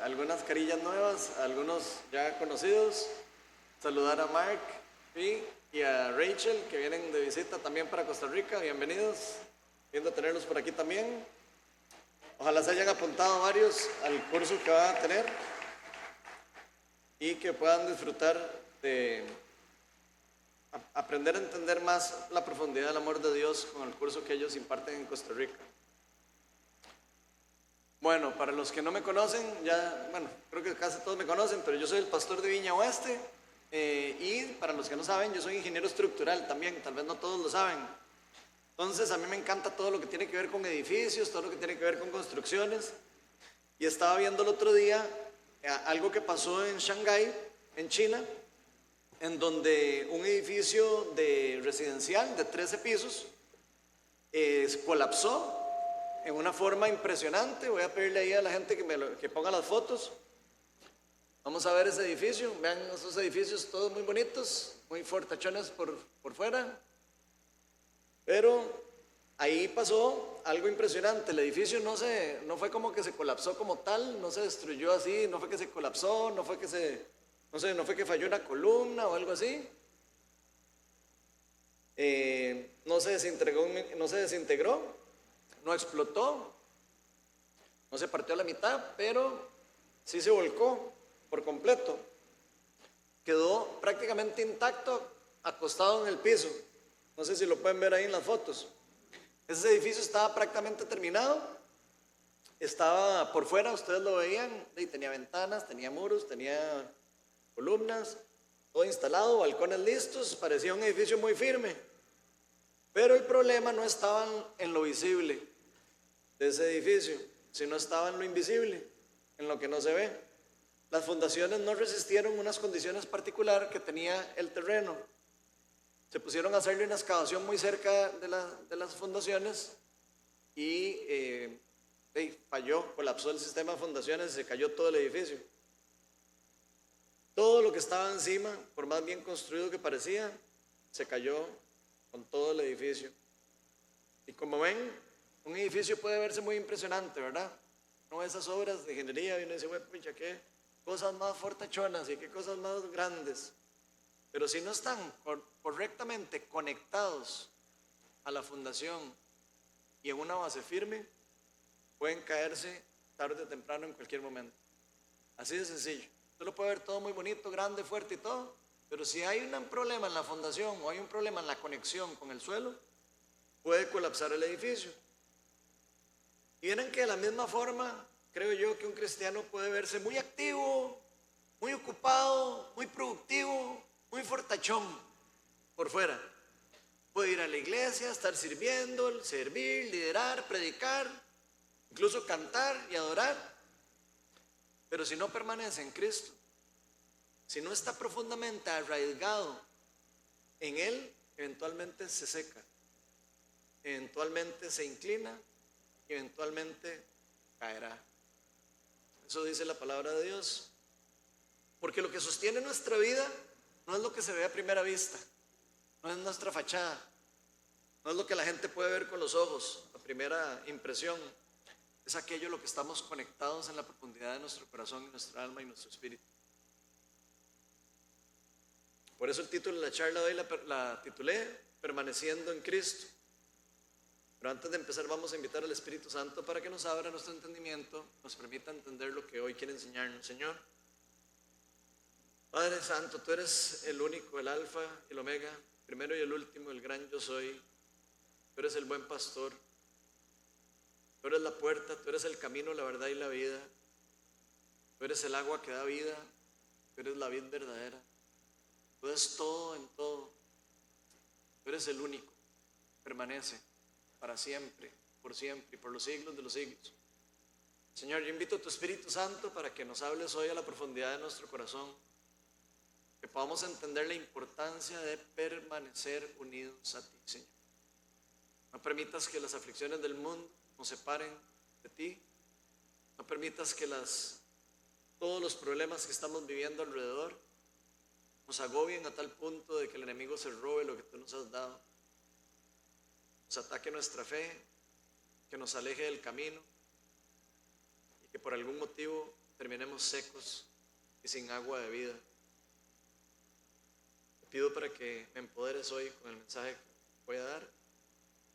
algunas carillas nuevas, algunos ya conocidos. Saludar a Mark y a Rachel, que vienen de visita también para Costa Rica. Bienvenidos, lindo tenerlos por aquí también. Ojalá se hayan apuntado varios al curso que van a tener y que puedan disfrutar de aprender a entender más la profundidad del amor de Dios con el curso que ellos imparten en Costa Rica. Bueno, para los que no me conocen, creo que casi todos me conocen, pero yo soy el pastor de Viña Oeste, y para los que no saben, yo soy ingeniero estructural también, tal vez no todos lo saben. Entonces a mí me encanta todo lo que tiene que ver con edificios, todo lo que tiene que ver con construcciones, y estaba viendo el otro día algo que pasó en Shanghái, en China, en donde un edificio residencial de 13 pisos colapsó en una forma impresionante. Voy a pedirle ahí a la gente que ponga las fotos. Vamos a ver ese edificio. Vean esos edificios todos muy bonitos, muy fortachones por fuera. Pero ahí pasó algo impresionante. El edificio no fue como que se colapsó como tal, no se destruyó así, no fue que se colapsó, no fue que falló una columna o algo así. No se desintegró, no explotó, no se partió a la mitad, pero sí se volcó por completo. Quedó prácticamente intacto, acostado en el piso. No sé si lo pueden ver ahí en las fotos. Ese edificio estaba prácticamente terminado. Estaba por fuera, ustedes lo veían, y tenía ventanas, tenía muros, tenía columnas, todo instalado, balcones listos, parecía un edificio muy firme. Pero el problema no estaba en lo visible de ese edificio, sino estaba en lo invisible, en lo que no se ve. Las fundaciones no resistieron unas condiciones particulares que tenía el terreno. Se pusieron a hacerle una excavación muy cerca de las fundaciones y falló, colapsó el sistema de fundaciones y se cayó todo el edificio. Todo lo que estaba encima, por más bien construido que parecía, se cayó con todo el edificio. Y como ven, un edificio puede verse muy impresionante, ¿verdad? No ve esas obras de ingeniería y uno dice, bueno, pucha, qué cosas más fortachonas y qué cosas más grandes. Pero si no están correctamente conectados a la fundación y en una base firme, pueden caerse tarde o temprano en cualquier momento. Así de sencillo. Usted lo puede ver todo muy bonito, grande, fuerte y todo, pero si hay un problema en la fundación o hay un problema en la conexión con el suelo, puede colapsar el edificio. Y miren que de la misma forma, creo yo que un cristiano puede verse muy activo, muy ocupado, muy productivo, muy fortachón por fuera. Puede ir a la iglesia, estar sirviendo, servir, liderar, predicar, incluso cantar y adorar. Pero si no permanece en Cristo, si no está profundamente arraigado en Él, eventualmente se seca, eventualmente se inclina y eventualmente caerá. Eso dice la palabra de Dios. Porque lo que sostiene nuestra vida no es lo que se ve a primera vista, no es nuestra fachada, no es lo que la gente puede ver con los ojos, a primera impresión. Es aquello lo que estamos conectados en la profundidad de nuestro corazón, nuestra alma y nuestro espíritu. Por eso el título de la charla de hoy la titulé Permaneciendo en Cristo. Pero antes de empezar vamos a invitar al Espíritu Santo para que nos abra nuestro entendimiento, nos permita entender lo que hoy quiere enseñarnos. Señor, Padre Santo, tú eres el único, el alfa y el omega, el primero y el último, el gran yo soy. Tú eres el buen pastor. Tú eres la puerta, tú eres el camino, la verdad y la vida. Tú eres el agua que da vida, tú eres la vid verdadera. Tú eres todo en todo. Tú eres el único. Permanece para siempre, por siempre y por los siglos de los siglos. Señor, yo invito a tu Espíritu Santo para que nos hables hoy a la profundidad de nuestro corazón, que podamos entender la importancia de permanecer unidos a ti, Señor. No permitas que las aflicciones del mundo nos separen de ti. No permitas que todos los problemas que estamos viviendo alrededor nos agobien a tal punto de que el enemigo se robe lo que tú nos has dado. Nos ataque nuestra fe, que nos aleje del camino y que por algún motivo terminemos secos y sin agua de vida. Te pido para que me empoderes hoy con el mensaje que voy a dar,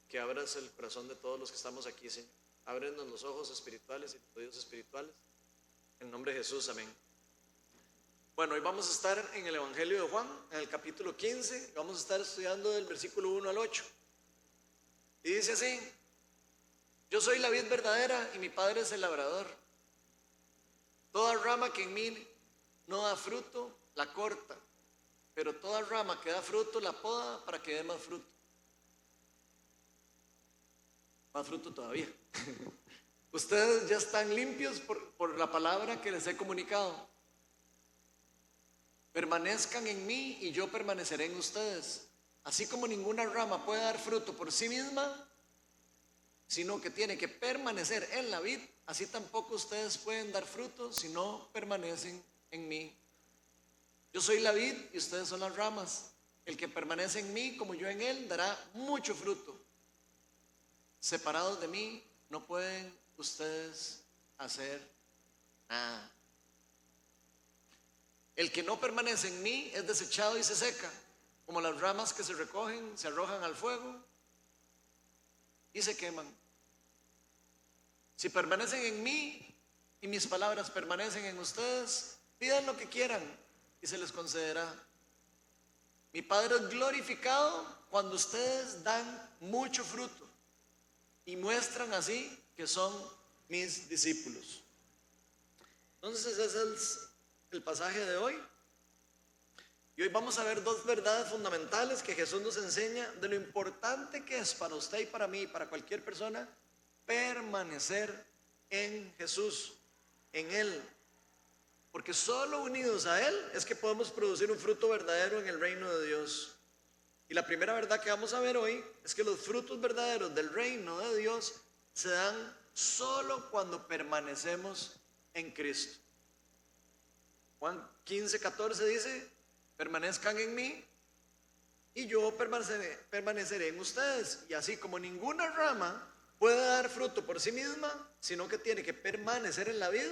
que abras el corazón de todos los que estamos aquí, Señor. Ábrenos los ojos espirituales y los oídos espirituales. En nombre de Jesús, amén. Bueno, hoy vamos a estar en el Evangelio de Juan, en el capítulo 15. Vamos a estar estudiando del versículo 1 al 8. Y dice así: yo soy la vid verdadera y mi Padre es el labrador. Toda rama que en mí no da fruto, la corta, pero toda rama que da fruto, la poda para que dé más fruto. Más fruto todavía. Ustedes ya están limpios por la palabra que les he comunicado. Permanezcan en mí y yo permaneceré en ustedes. Así como ninguna rama puede dar fruto por sí misma, sino que tiene que permanecer en la vid, así tampoco ustedes pueden dar fruto si no permanecen en mí. Yo soy la vid y ustedes son las ramas. El que permanece en mí como yo en él dará mucho fruto. Separados de mí no pueden ustedes hacer nada. El que no permanece en mí es desechado y se seca, como las ramas que se recogen, se arrojan al fuego y se queman. Si permanecen en mí y mis palabras permanecen en ustedes, pidan lo que quieran y se les concederá. Mi Padre es glorificado cuando ustedes dan mucho fruto y muestran así que son mis discípulos. Entonces ese es el pasaje de hoy. Y hoy vamos a ver dos verdades fundamentales que Jesús nos enseña de lo importante que es para usted y para mí y para cualquier persona permanecer en Jesús, en Él. Porque solo unidos a Él es que podemos producir un fruto verdadero en el reino de Dios. Y la primera verdad que vamos a ver hoy es que los frutos verdaderos del reino de Dios se dan solo cuando permanecemos en Cristo. Juan 15:14 dice: permanezcan en mí y yo permaneceré en ustedes. Y así como ninguna rama puede dar fruto por sí misma, sino que tiene que permanecer en la vid,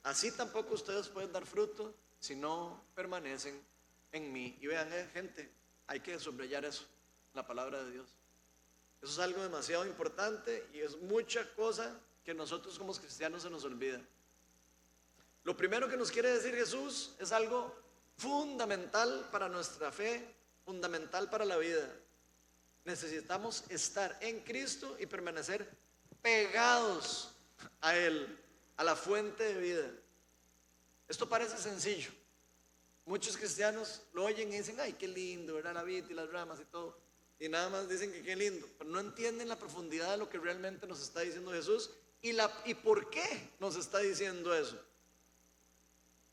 así tampoco ustedes pueden dar fruto si no permanecen en mí. Y vean, gente, hay que subrayar eso, la palabra de Dios. Eso es algo demasiado importante y es mucha cosa que nosotros como cristianos se nos olvida. Lo primero que nos quiere decir Jesús es algo fundamental para nuestra fe, fundamental para la vida. Necesitamos estar en Cristo y permanecer pegados a Él, a la fuente de vida. Esto parece sencillo. Muchos cristianos lo oyen y dicen: ay, qué lindo, ¿verdad? La vid y las ramas y todo. Y nada más dicen que qué lindo, pero no entienden la profundidad de lo que realmente nos está diciendo Jesús y por qué nos está diciendo eso.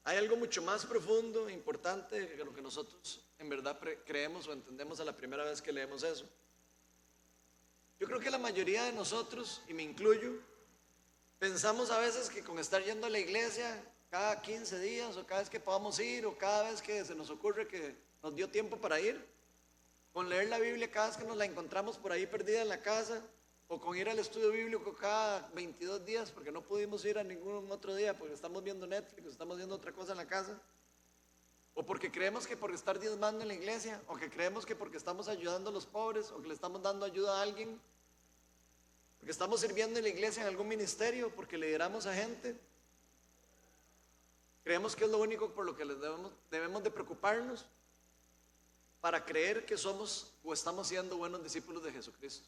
Hay algo mucho más profundo e importante que lo que nosotros en verdad creemos o entendemos a la primera vez que leemos eso. Yo creo que la mayoría de nosotros, y me incluyo, pensamos a veces que con estar yendo a la iglesia cada 15 días o cada vez que podamos ir o cada vez que se nos ocurre que nos dio tiempo para ir, con leer la Biblia cada vez que nos la encontramos por ahí perdida en la casa, o con ir al estudio bíblico cada 22 días porque no pudimos ir a ningún otro día porque estamos viendo Netflix, estamos viendo otra cosa en la casa, o porque creemos que por estar diezmando en la iglesia, o que creemos que porque estamos ayudando a los pobres, o que le estamos dando ayuda a alguien, porque estamos sirviendo en la iglesia en algún ministerio, porque lideramos a gente, creemos que es lo único por lo que debemos de preocuparnos para creer que somos o estamos siendo buenos discípulos de Jesucristo.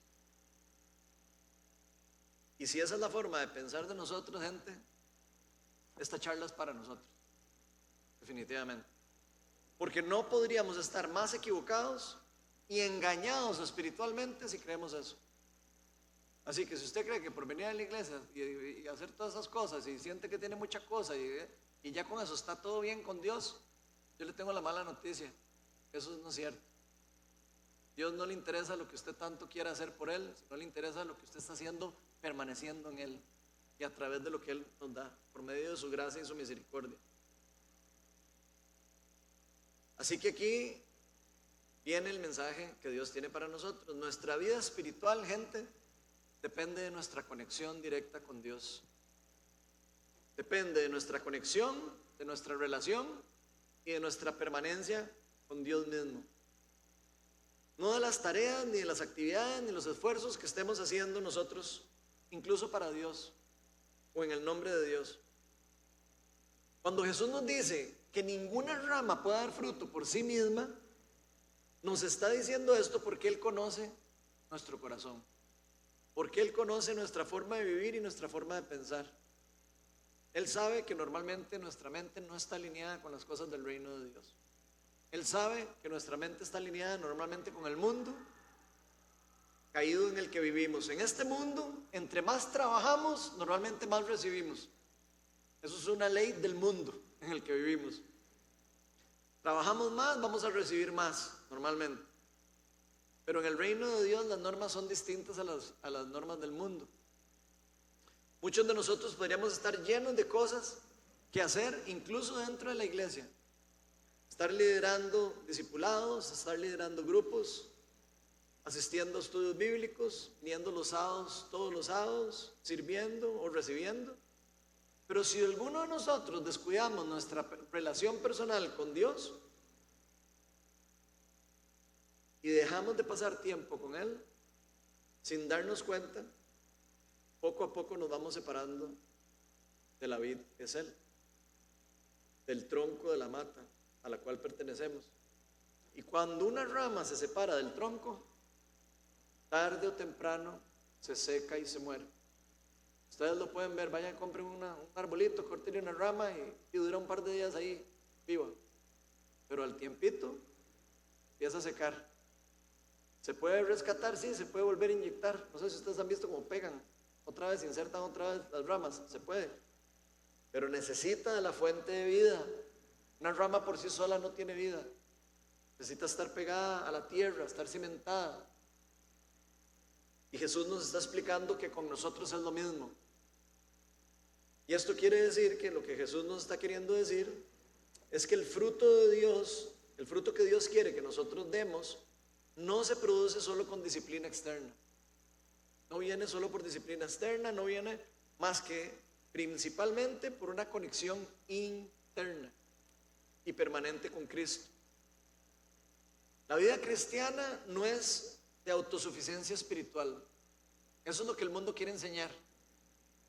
Y si esa es la forma de pensar de nosotros, gente, esta charla es para nosotros, definitivamente. Porque no podríamos estar más equivocados y engañados espiritualmente si creemos eso. Así que si usted cree que por venir a la iglesia y hacer todas esas cosas y siente que tiene mucha cosa y ya con eso está todo bien con Dios, yo le tengo la mala noticia: eso no es cierto. Dios no le interesa lo que usted tanto quiera hacer por Él, no le interesa lo que usted está haciendo permaneciendo en Él y a través de lo que Él nos da, por medio de su gracia y su misericordia. Así que aquí viene el mensaje que Dios tiene para nosotros. Nuestra vida espiritual, gente, depende de nuestra conexión directa con Dios. Depende de nuestra conexión, de nuestra relación y de nuestra permanencia con Dios mismo. No de las tareas, ni de las actividades, ni los esfuerzos que estemos haciendo nosotros, incluso para Dios o en el nombre de Dios. Cuando Jesús nos dice que ninguna rama puede dar fruto por sí misma, nos está diciendo esto porque Él conoce nuestro corazón, porque Él conoce nuestra forma de vivir y nuestra forma de pensar. Él sabe que normalmente nuestra mente no está alineada con las cosas del reino de Dios. Él sabe que nuestra mente está alineada normalmente con el mundo caído en el que vivimos. En este mundo, entre más trabajamos, normalmente más recibimos. Eso es una ley del mundo en el que vivimos. Trabajamos más, vamos a recibir más, normalmente. Pero en el reino de Dios las normas son distintas a las normas del mundo. Muchos de nosotros podríamos estar llenos de cosas que hacer, incluso dentro de la iglesia. Estar liderando discipulados, estar liderando grupos, asistiendo a estudios bíblicos, viniendo los sábados, todos los sábados, sirviendo o recibiendo. Pero si alguno de nosotros descuidamos nuestra relación personal con Dios y dejamos de pasar tiempo con Él, sin darnos cuenta, poco a poco nos vamos separando de la vid que es Él, del tronco de la mata a la cual pertenecemos. Y cuando una rama se separa del tronco, tarde o temprano se seca y se muere. Ustedes lo pueden ver, vayan, compren un arbolito, corten una rama y dura un par de días ahí viva. Pero al tiempito empieza a secar. ¿Se puede rescatar? Sí, se puede volver a inyectar. No sé si ustedes han visto cómo pegan. Otra vez, insertan otra vez las ramas. Se puede. Pero necesita de la fuente de vida. Una rama por sí sola no tiene vida. Necesita estar pegada a la tierra, estar cimentada. Y Jesús nos está explicando que con nosotros es lo mismo. Y esto quiere decir que lo que Jesús nos está queriendo decir es que el fruto de Dios, el fruto que Dios quiere que nosotros demos, no se produce solo con disciplina externa. No viene solo por disciplina externa, no viene más que principalmente por una conexión interna y permanente con Cristo. La vida cristiana no es de autosuficiencia espiritual. Eso es lo que el mundo quiere enseñar.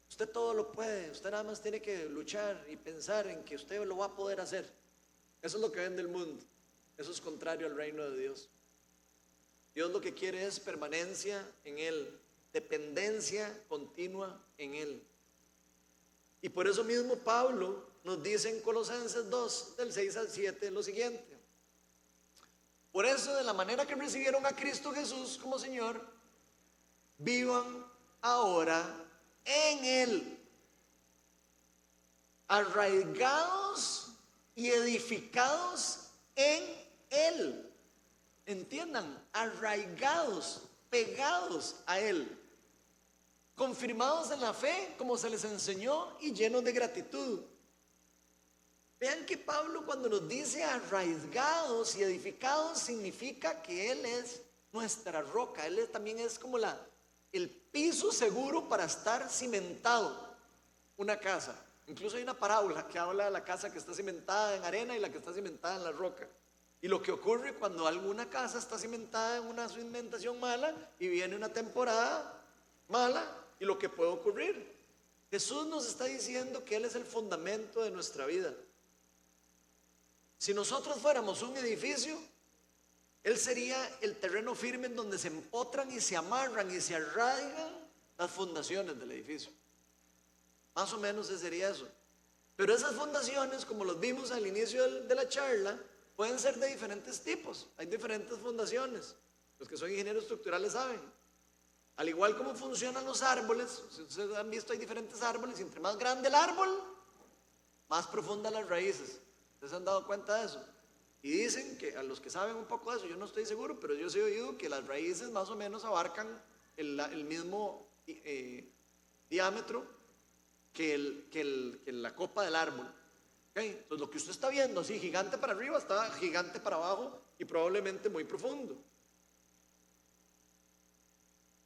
Usted todo lo puede, usted nada más tiene que luchar y pensar en que usted lo va a poder hacer. Eso es lo que vende el mundo. Eso es contrario al reino de Dios. Dios lo que quiere es permanencia en Él, dependencia continua en Él. Y por eso mismo Pablo nos dice en Colosenses 2, del 6 al 7, lo siguiente: por eso, de la manera que recibieron a Cristo Jesús como Señor, vivan ahora en Él, arraigados y edificados en Él. Entiendan, arraigados, pegados a Él, confirmados en la fe como se les enseñó y llenos de gratitud. Vean que Pablo, cuando nos dice arraigados y edificados, significa que Él es nuestra roca. Él también es como el piso seguro para estar cimentado una casa. Incluso hay una parábola que habla de la casa que está cimentada en arena y la que está cimentada en la roca. Y lo que ocurre cuando alguna casa está cimentada en una cimentación mala y viene una temporada mala, y lo que puede ocurrir. Jesús nos está diciendo que Él es el fundamento de nuestra vida. Si nosotros fuéramos un edificio, Él sería el terreno firme en donde se empotran y se amarran y se arraigan las fundaciones del edificio. Más o menos sería eso. Pero esas fundaciones, como los vimos al inicio de la charla, pueden ser de diferentes tipos. Hay diferentes fundaciones. Los que son ingenieros estructurales saben. Al igual como funcionan los árboles, si ustedes han visto, hay diferentes árboles, y entre más grande el árbol, más profundas las raíces. ¿Ustedes se han dado cuenta de eso? Y dicen que a los que saben un poco de eso, yo no estoy seguro, pero yo sí he oído que las raíces más o menos abarcan el mismo diámetro que la copa del árbol. ¿Okay? Entonces lo que usted está viendo así gigante para arriba, está gigante para abajo y probablemente muy profundo.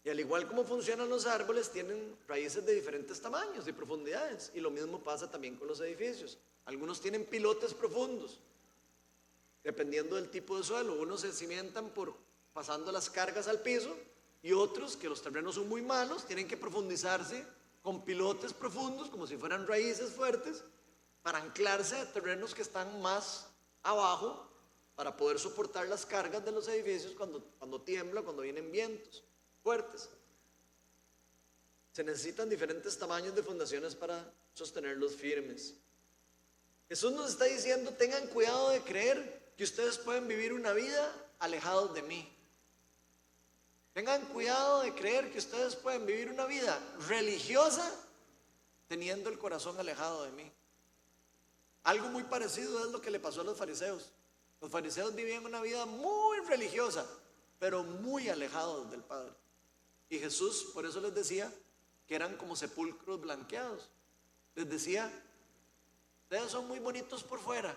Y al igual como funcionan los árboles, tienen raíces de diferentes tamaños y profundidades. Y lo mismo pasa también con los edificios. Algunos tienen pilotes profundos, dependiendo del tipo de suelo. Unos se cimentan pasando las cargas al piso, y otros, que los terrenos son muy malos, tienen que profundizarse con pilotes profundos, como si fueran raíces fuertes, para anclarse a terrenos que están más abajo, para poder soportar las cargas de los edificios cuando tiembla, cuando vienen vientos fuertes. Se necesitan diferentes tamaños de fundaciones para sostenerlos firmes. Jesús nos está diciendo: tengan cuidado de creer que ustedes pueden vivir una vida alejados de mí. Tengan cuidado de creer que ustedes pueden vivir una vida religiosa teniendo el corazón alejado de mí. Algo muy parecido es lo que le pasó a los fariseos. Los fariseos vivían una vida muy religiosa, pero muy alejados del Padre. Y Jesús por eso les decía que eran como sepulcros blanqueados. Les decía: ustedes son muy bonitos por fuera,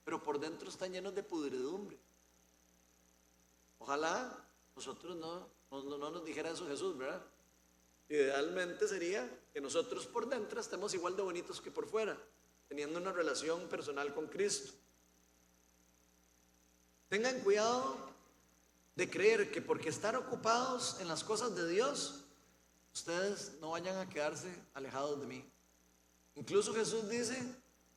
pero por dentro están llenos de pudredumbre. Ojalá nosotros no nos dijera eso Jesús, ¿verdad? Idealmente sería que nosotros por dentro estemos igual de bonitos que por fuera, teniendo una relación personal con Cristo. Tengan cuidado de creer que porque están ocupados en las cosas de Dios, ustedes no vayan a quedarse alejados de mí. Incluso Jesús dice: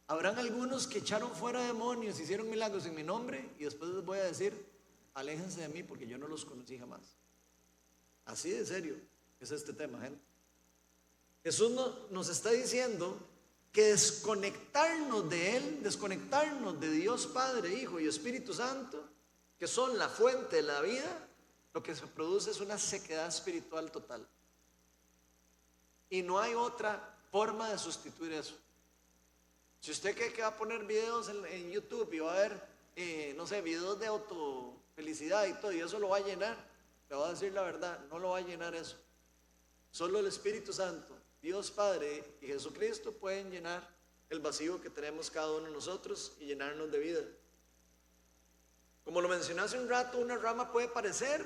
habrán algunos que echaron fuera demonios, hicieron milagros en mi nombre, y después les voy a decir: aléjense de mí porque yo no los conocí jamás. Así de serio es este tema, gente. Jesús nos está diciendo que desconectarnos de Él, desconectarnos de Dios Padre, Hijo y Espíritu Santo, que son la fuente de la vida, lo que se produce es una sequedad espiritual total. Y no hay otra forma de sustituir eso. Si usted cree que va a poner videos en YouTube y va a ver, no sé, videos de autofelicidad y todo, y eso lo va a llenar, le voy a decir la verdad: no lo va a llenar eso. Solo el Espíritu Santo, Dios Padre y Jesucristo pueden llenar el vacío que tenemos cada uno de nosotros y llenarnos de vida. Como lo mencioné hace un rato, una rama puede parecer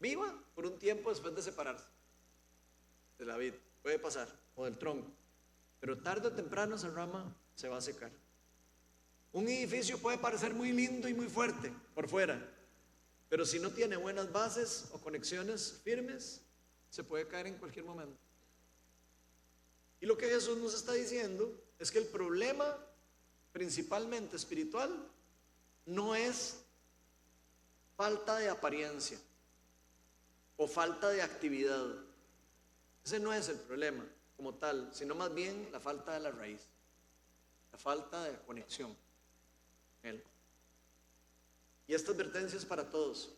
viva por un tiempo después de separarse de la vid, puede pasar, o del tronco, pero tarde o temprano esa rama se va a secar. Un edificio puede parecer muy lindo y muy fuerte por fuera, pero si no tiene buenas bases o conexiones firmes, se puede caer en cualquier momento. Y lo que Jesús nos está diciendo es que el problema principalmente espiritual no es falta de apariencia o falta de actividad. Ese no es el problema como tal, sino más bien la falta de la raíz, la falta de conexión con Él. Y esta advertencia es para todos.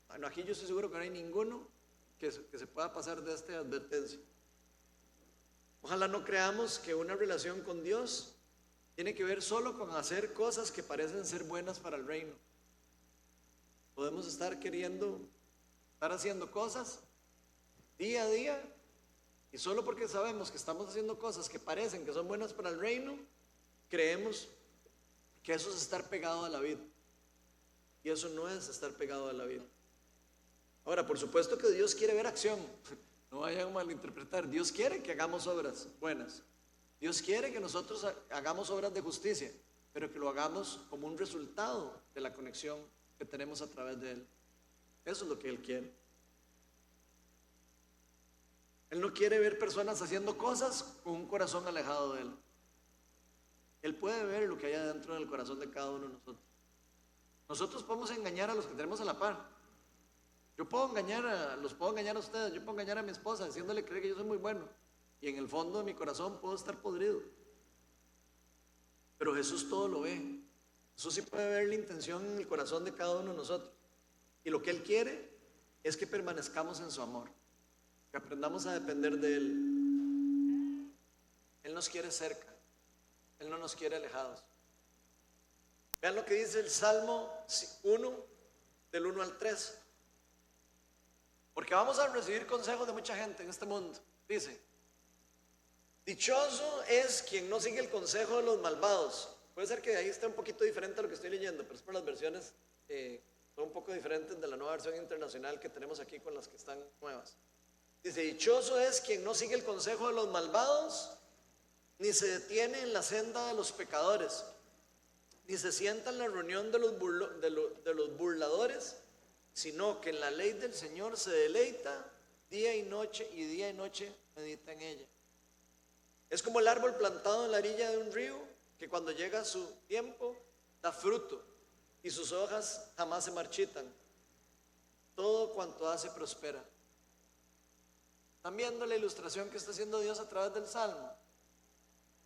Bueno, aquí yo estoy seguro que no hay ninguno que se pueda pasar de esta advertencia. Ojalá no creamos que una relación con Dios tiene que ver solo con hacer cosas que parecen ser buenas para el reino. Podemos estar haciendo cosas día a día, y solo porque sabemos que estamos haciendo cosas que parecen que son buenas para el reino, creemos que eso es estar pegado a la vida. Y eso no es estar pegado a la vida. Ahora, por supuesto que Dios quiere ver acción. No vayan a malinterpretar. Dios quiere que hagamos obras buenas. Dios quiere que nosotros hagamos obras de justicia, pero que lo hagamos como un resultado de la conexión que tenemos a través de Él. Eso es lo que Él quiere. Él no quiere ver personas haciendo cosas con un corazón alejado de Él. Él puede ver lo que hay adentro del corazón de cada uno de nosotros. Nosotros podemos engañar a los que tenemos a la par. Los puedo engañar a ustedes, yo puedo engañar a mi esposa diciéndole que yo soy muy bueno, y en el fondo de mi corazón puedo estar podrido. Pero Jesús todo lo ve. Jesús sí puede ver la intención en el corazón de cada uno de nosotros. Y lo que Él quiere es que permanezcamos en su amor, que aprendamos a depender de Él. Él nos quiere cerca, Él no nos quiere alejados. Vean lo que dice el Salmo 1, del 1 al 3. Porque vamos a recibir consejos de mucha gente en este mundo. Dice: dichoso es quien no sigue el consejo de los malvados. Puede ser que ahí esté un poquito diferente a lo que estoy leyendo, pero es por las versiones son un poco diferentes de la nueva versión internacional que tenemos aquí con las que están nuevas. Dice, dichoso es quien no sigue el consejo de los malvados, ni se detiene en la senda de los pecadores, ni se sienta en la reunión de los burladores, sino que en la ley del Señor se deleita día y día y noche medita en ella. Es como el árbol plantado en la orilla de un río, que cuando llega su tiempo da fruto y sus hojas jamás se marchitan. Todo cuanto hace prospera. ¿Están viendo la ilustración que está haciendo Dios a través del Salmo?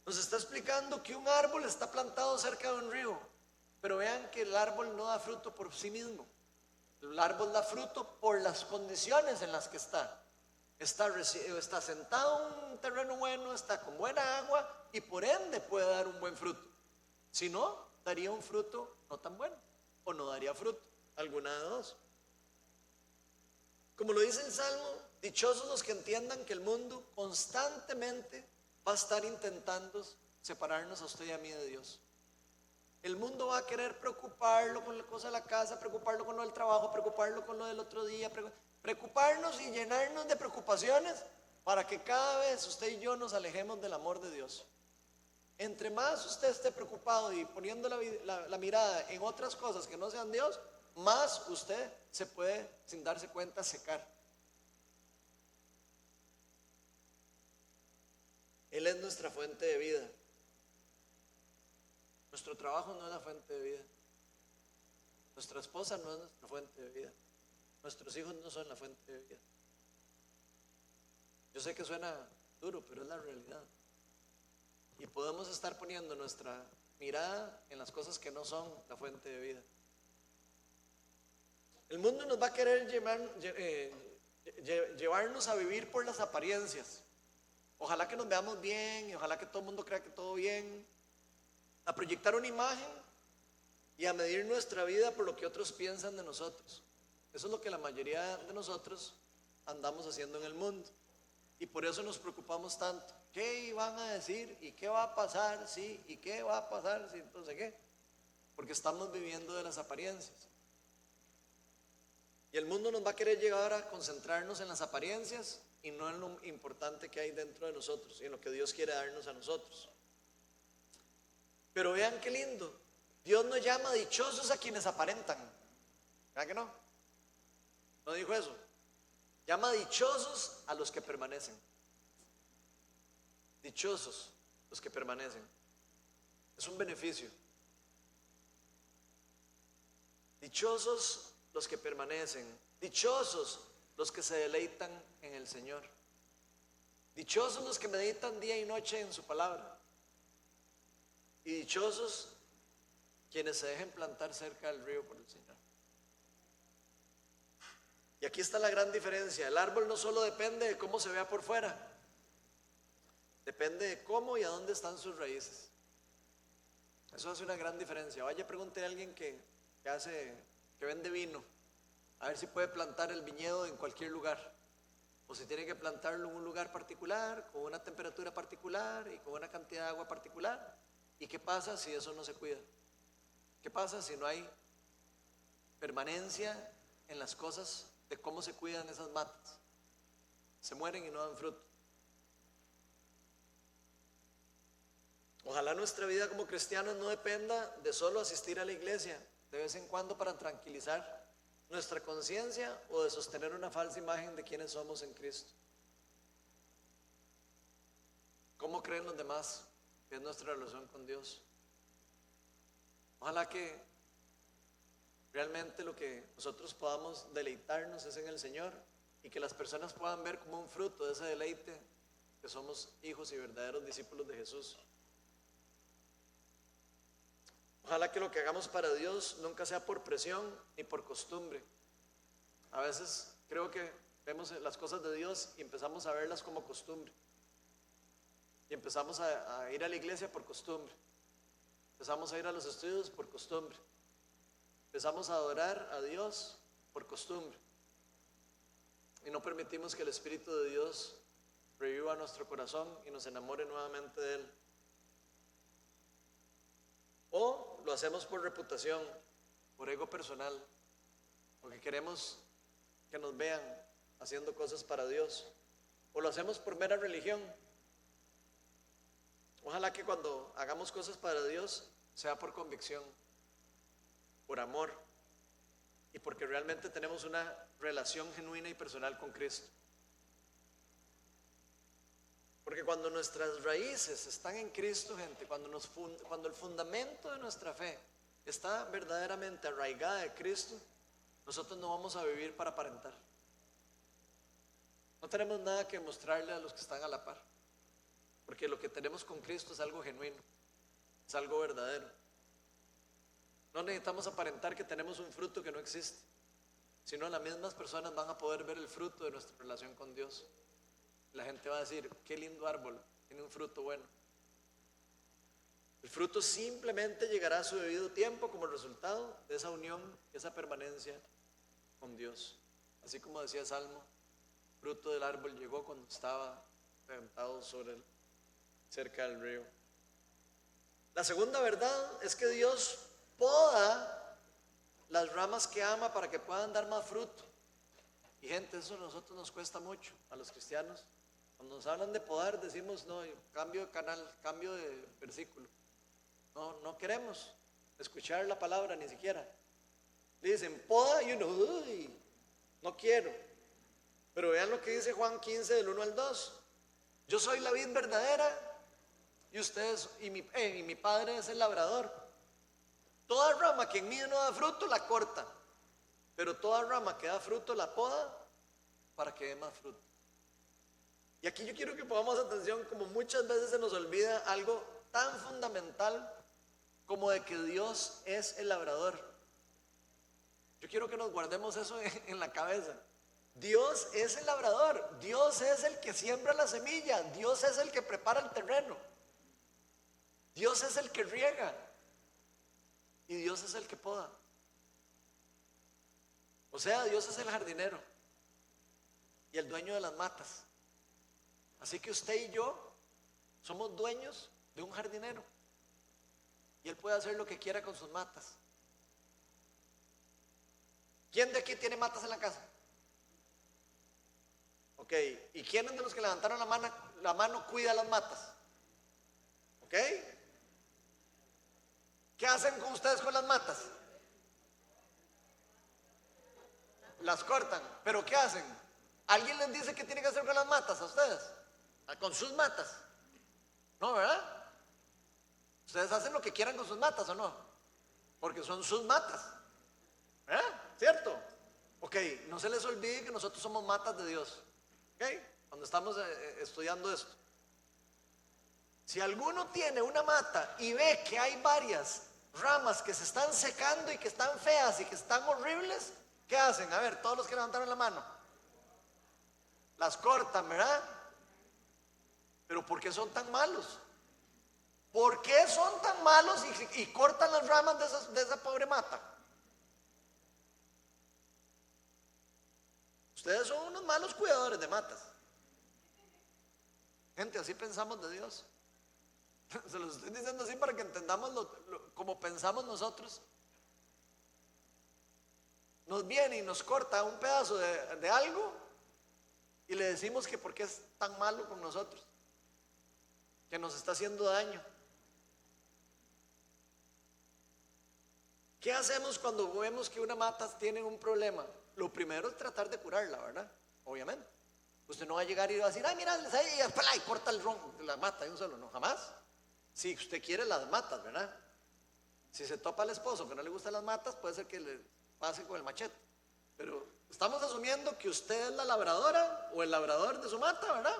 Nos está explicando que un árbol está plantado cerca de un río, pero vean que el árbol no da fruto por sí mismo. El árbol da fruto por las condiciones en las que está. Está sentado en un terreno bueno, está con buena agua y por ende puede dar un buen fruto. Si no, daría un fruto no tan bueno o no daría fruto, alguna de dos. Como lo dice el Salmo, dichosos los que entiendan que el mundo constantemente va a estar intentando separarnos a usted y a mí de Dios. El mundo va a querer preocuparlo con la cosa de la casa, preocuparlo con lo del trabajo, preocuparlo con lo del otro día, preocuparnos y llenarnos de preocupaciones para que cada vez usted y yo nos alejemos del amor de Dios. Entre más usted esté preocupado y poniendo la mirada en otras cosas que no sean Dios, más usted se puede, sin darse cuenta, secar. Él es nuestra fuente de vida. Nuestro trabajo no es la fuente de vida. Nuestra esposa no es nuestra fuente de vida. Nuestros hijos no son la fuente de vida. Yo sé que suena duro, pero es la realidad. Y podemos estar poniendo nuestra mirada en las cosas que no son la fuente de vida. El mundo nos va a querer llevarnos a vivir por las apariencias. Ojalá que nos veamos bien y ojalá que todo el mundo crea que todo bien. A proyectar una imagen y a medir nuestra vida por lo que otros piensan de nosotros. Eso es lo que la mayoría de nosotros andamos haciendo en el mundo. Y por eso nos preocupamos tanto. ¿Qué van a decir? ¿Y qué va a pasar? Sí, ¿y qué va a pasar? Sí, entonces, ¿qué? Porque estamos viviendo de las apariencias. Y el mundo nos va a querer llegar a concentrarnos en las apariencias y no en lo importante que hay dentro de nosotros y en lo que Dios quiere darnos a nosotros. Pero vean qué lindo. Dios nos llama dichosos a quienes aparentan. ¿Verdad que no? ¿No dijo eso? Llama dichosos a los que permanecen. Dichosos los que permanecen. Es un beneficio. Dichosos los que permanecen. Dichosos los que se deleitan en el Señor. Dichosos los que meditan día y noche en su palabra. Y dichosos quienes se dejen plantar cerca del río por el Señor. Y aquí está la gran diferencia. El árbol no solo depende de cómo se vea por fuera, depende de cómo y a dónde están sus raíces. Eso hace una gran diferencia. Vaya, pregunte a alguien que vende vino, a ver si puede plantar el viñedo en cualquier lugar, o si tiene que plantarlo en un lugar particular, con una temperatura particular y con una cantidad de agua particular. ¿Y qué pasa si eso no se cuida? ¿Qué pasa si no hay permanencia en las cosas de cómo se cuidan esas matas? Se mueren y no dan fruto. Ojalá nuestra vida como cristianos no dependa de solo asistir a la iglesia de vez en cuando para tranquilizar nuestra conciencia o de sostener una falsa imagen de quiénes somos en Cristo. ¿Cómo creen los demás que es nuestra relación con Dios? Ojalá que realmente lo que nosotros podamos deleitarnos es en el Señor y que las personas puedan ver como un fruto de ese deleite que somos hijos y verdaderos discípulos de Jesús. Ojalá que lo que hagamos para Dios nunca sea por presión ni por costumbre. A veces creo que vemos las cosas de Dios y empezamos a verlas como costumbre. Y empezamos a ir a la iglesia por costumbre. Empezamos a ir a los estudios por costumbre. Empezamos a adorar a Dios por costumbre. Y no permitimos que el Espíritu de Dios reviva nuestro corazón y nos enamore nuevamente de Él. O lo hacemos por reputación, por ego personal, porque queremos que nos vean haciendo cosas para Dios. ¿O lo hacemos por mera religión? Ojalá que cuando hagamos cosas para Dios sea por convicción, por amor y porque realmente tenemos una relación genuina y personal con Cristo. Porque cuando nuestras raíces están en Cristo, gente, cuando el fundamento de nuestra fe está verdaderamente arraigada de Cristo, nosotros no vamos a vivir para aparentar. No tenemos nada que mostrarle a los que están a la par, porque lo que tenemos con Cristo es algo genuino, es algo verdadero. No necesitamos aparentar que tenemos un fruto que no existe, sino las mismas personas van a poder ver el fruto de nuestra relación con Dios. La gente va a decir, qué lindo árbol, tiene un fruto bueno. El fruto simplemente llegará a su debido tiempo como resultado de esa unión, esa permanencia con Dios. Así como decía el Salmo, el fruto del árbol llegó cuando estaba sentado cerca del río. La segunda verdad es que Dios poda las ramas que ama para que puedan dar más fruto. Y gente, eso a nosotros nos cuesta mucho, a los cristianos. Cuando nos hablan de podar decimos, no, cambio de canal, cambio de versículo. No queremos escuchar la palabra ni siquiera. Dicen, poda, y uno, uy, no quiero. Pero vean lo que dice Juan 15 del 1 al 2. Yo soy la vid verdadera y ustedes, y mi padre es el labrador. Toda rama que en mí no da fruto la corta, pero toda rama que da fruto la poda para que dé más fruto. Y aquí yo quiero que pongamos atención, como muchas veces se nos olvida algo tan fundamental como de que Dios es el labrador. Yo quiero que nos guardemos eso en la cabeza. Dios es el labrador, Dios es el que siembra la semilla, Dios es el que prepara el terreno, Dios es el que riega y Dios es el que poda. O sea, Dios es el jardinero y el dueño de las matas. Así que usted y yo somos dueños de un jardinero y él puede hacer lo que quiera con sus matas. ¿Quién de aquí tiene matas en la casa? Ok, ¿y quiénes de los que levantaron la mano cuida las matas? Ok, ¿qué hacen con ustedes con las matas? Las cortan, pero ¿qué hacen? ¿Alguien les dice qué tiene que hacer con las matas a ustedes? Con sus matas. No, ¿verdad? Ustedes hacen lo que quieran con sus matas, ¿o no? Porque son sus matas. ¿Verdad? ¿Cierto? Ok, no se les olvide que nosotros somos matas de Dios. Ok, cuando estamos estudiando esto. Si alguno tiene una mata y ve que hay varias ramas que se están secando y que están feas y que están horribles, ¿qué hacen? A ver, todos los que levantaron la mano. Las cortan, ¿verdad? Pero ¿por qué son tan malos? ¿Por qué son tan malos y cortan las ramas de esa pobre mata? Ustedes son unos malos cuidadores de matas. Gente, así pensamos de Dios. Se los estoy diciendo así para que entendamos como pensamos nosotros. Nos viene y nos corta un pedazo de algo y le decimos que por qué es tan malo con nosotros, que nos está haciendo daño. ¿Qué hacemos cuando vemos que una mata tiene un problema? Lo primero es tratar de curarla, ¿verdad? Obviamente. Usted no va a llegar y va a decir, ay, mira, y corta el ronco de la mata de un solo, no, jamás. Si usted quiere las matas, ¿verdad? Si se topa al esposo que no le gustan las matas, puede ser que le pase con el machete. Pero estamos asumiendo que usted es la labradora o el labrador de su mata, ¿verdad?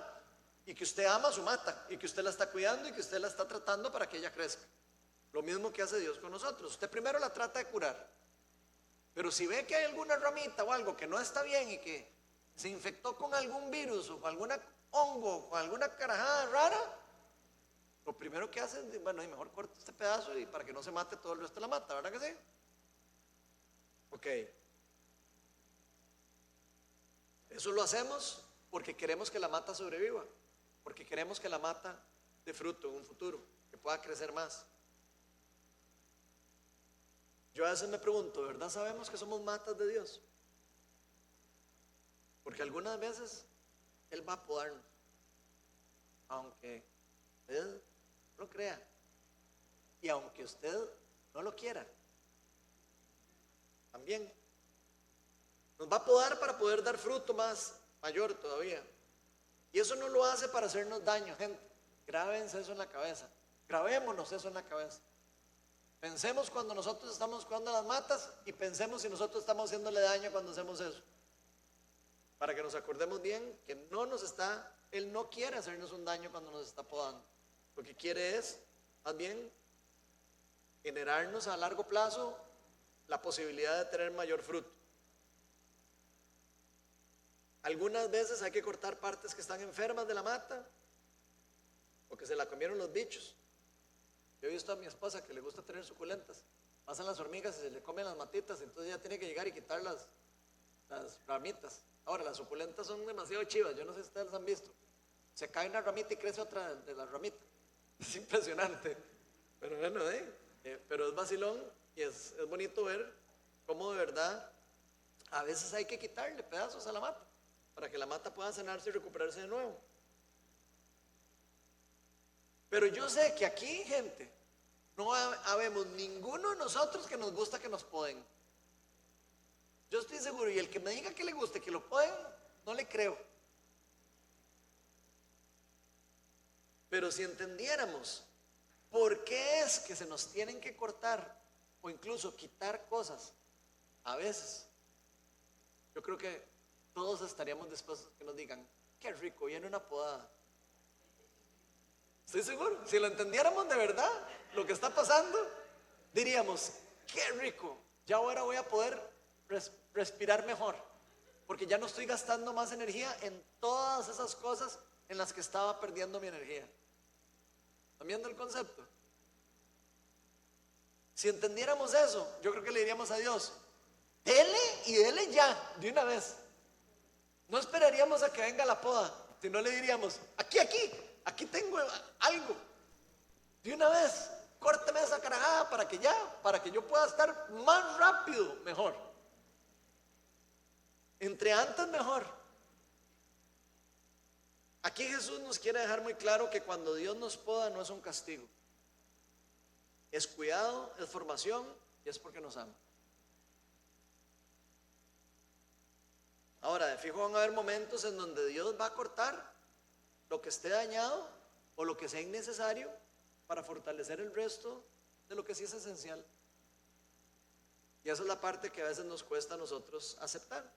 Y que usted ama su mata y que usted la está cuidando y que usted la está tratando para que ella crezca. Lo mismo que hace Dios con nosotros. Usted primero la trata de curar. Pero si ve que hay alguna ramita o algo que no está bien y que se infectó con algún virus o con algún hongo o con alguna carajada rara, lo primero que hace es, bueno, y mejor corto este pedazo y para que no se mate todo el resto de la mata, ¿verdad que sí? Ok. Eso lo hacemos porque queremos que la mata sobreviva, porque queremos que la mata dé fruto en un futuro, que pueda crecer más. Yo a veces me pregunto, ¿verdad sabemos que somos matas de Dios? Porque algunas veces Él va a podarnos, aunque usted no lo crea y aunque usted no lo quiera. También nos va a podar para poder dar fruto más mayor todavía. Y eso no lo hace para hacernos daño, gente. Grábense eso en la cabeza. Grabémonos eso en la cabeza. Pensemos cuando nosotros estamos jugando a las matas y pensemos si nosotros estamos haciéndole daño cuando hacemos eso. Para que nos acordemos bien que Él no quiere hacernos un daño cuando nos está podando. Lo que quiere es, más bien, generarnos a largo plazo la posibilidad de tener mayor fruto. Algunas veces hay que cortar partes que están enfermas de la mata o que se la comieron los bichos. Yo he visto a mi esposa que le gusta tener suculentas. Pasan las hormigas y se le comen las matitas, entonces ella tiene que llegar y quitar las ramitas. Ahora, las suculentas son demasiado chivas, yo no sé si ustedes las han visto. Se cae una ramita y crece otra de la ramita. Es impresionante. Pero bueno, pero es vacilón y es bonito ver cómo de verdad a veces hay que quitarle pedazos a la mata para que la mata pueda sanarse y recuperarse de nuevo. Pero yo sé que aquí, gente, no habemos ninguno de nosotros que nos gusta que nos poden. Yo estoy seguro, y el que me diga que le guste que lo poden, no le creo. Pero si entendiéramos por qué es que se nos tienen que cortar o incluso quitar cosas, a veces, yo creo que todos estaríamos dispuestos a que nos digan, qué rico, viene una podada. Estoy seguro, si lo entendiéramos de verdad, lo que está pasando, diríamos, qué rico, ya ahora voy a poder respirar mejor, porque ya no estoy gastando más energía en todas esas cosas en las que estaba perdiendo mi energía. ¿Están viendo el concepto? Si entendiéramos eso, yo creo que le diríamos a Dios, dele y dele ya, de una vez. No esperaríamos a que venga la poda, sino le diríamos, aquí tengo algo. De una vez, córteme esa carajada para que yo pueda estar más rápido, mejor. Entre antes, mejor. Aquí Jesús nos quiere dejar muy claro que cuando Dios nos poda no es un castigo. Es cuidado, es formación y es porque nos ama. Ahora, de fijo van a haber momentos en donde Dios va a cortar lo que esté dañado o lo que sea innecesario para fortalecer el resto de lo que sí es esencial. Y esa es la parte que a veces nos cuesta a nosotros aceptar.